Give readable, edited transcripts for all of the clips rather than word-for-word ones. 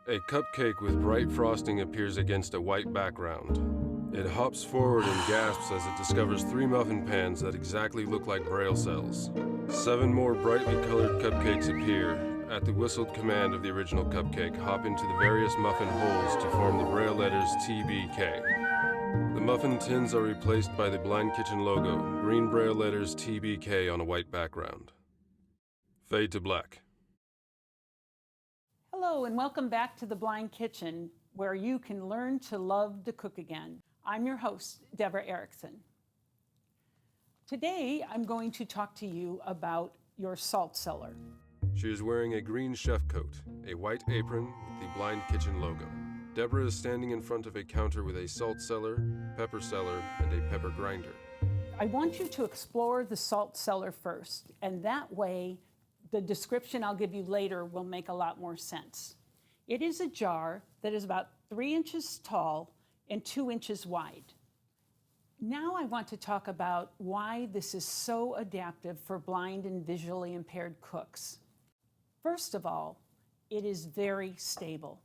A cupcake with bright frosting appears against a white background. It hops forward and gasps as it discovers 3 muffin pans that exactly look like braille cells. 7 more brightly colored cupcakes appear. At the whistled command of the original cupcake, hop into the various muffin holes to form the braille letters TBK. The muffin tins are replaced by the Blind Kitchen logo, green braille letters TBK on a white background. Fade to black. Hello and welcome back to the Blind Kitchen, where you can learn to love to cook again. I'm your host, Deborah Erickson. Today, I'm going to talk to you about your salt cellar. She is wearing a green chef coat, a white apron with the Blind Kitchen logo. Deborah is standing in front of a counter with a salt cellar, pepper cellar, and a pepper grinder. I want you to explore the salt cellar first, and that way, the description I'll give you later will make a lot more sense. It is a jar that is about 3 inches tall and 2 inches wide. Now I want to talk about why this is so adaptive for blind and visually impaired cooks. First of all, it is very stable.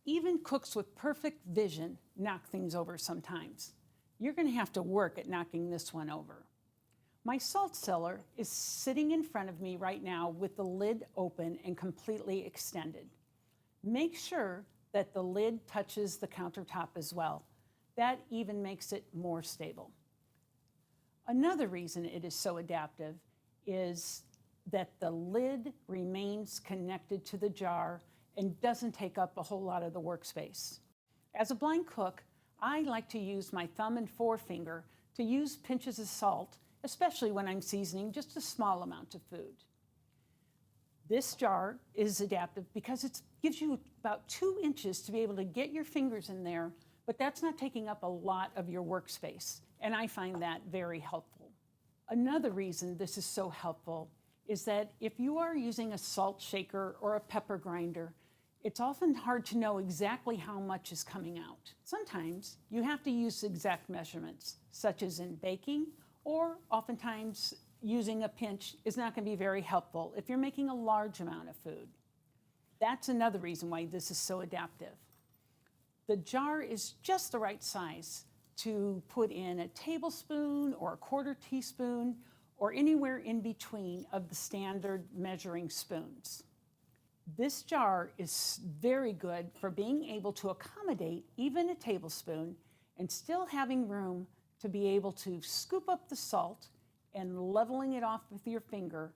Even cooks with perfect vision knock things over sometimes. You're going to have to work at knocking this one over. My salt cellar is sitting in front of me right now with the lid open and completely extended. Make sure that the lid touches the countertop as well. That even makes it more stable. Another reason it is so adaptive is that the lid remains connected to the jar and doesn't take up a whole lot of the workspace. As a blind cook, I like to use my thumb and forefinger to use pinches of salt, especially when I'm seasoning just a small amount of food. This jar is adaptive because it gives you about 2 inches to be able to get your fingers in there, but that's not taking up a lot of your workspace, and I find that very helpful. Another reason this is so helpful is that if you are using a salt shaker or a pepper grinder, it's often hard to know exactly how much is coming out. Sometimes you have to use exact measurements, such as in baking, or oftentimes using a pinch is not going to be very helpful if you're making a large amount of food. That's another reason why this is so adaptive. The jar is just the right size to put in a tablespoon or a 1/4 teaspoon or anywhere in between of the standard measuring spoons. This jar is very good for being able to accommodate even a tablespoon and still having room to be able to scoop up the salt and leveling it off with your finger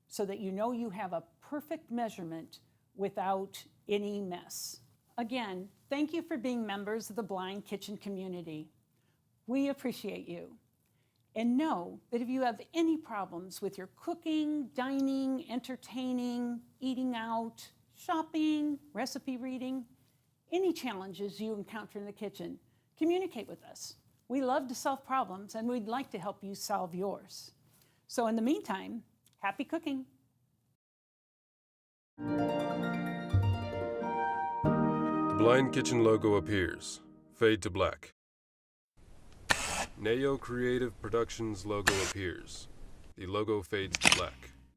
so that you know you have a perfect measurement without any mess. Again, thank you for being members of the Blind Kitchen community. We appreciate you. And know that if you have any problems with your cooking, dining, entertaining, eating out, shopping, recipe reading, any challenges you encounter in the kitchen, communicate with us. We love to solve problems, and we'd like to help you solve yours. So in the meantime, happy cooking. The Blind Kitchen logo appears. Fade to black. Neo Creative Productions logo appears. The logo fades to black.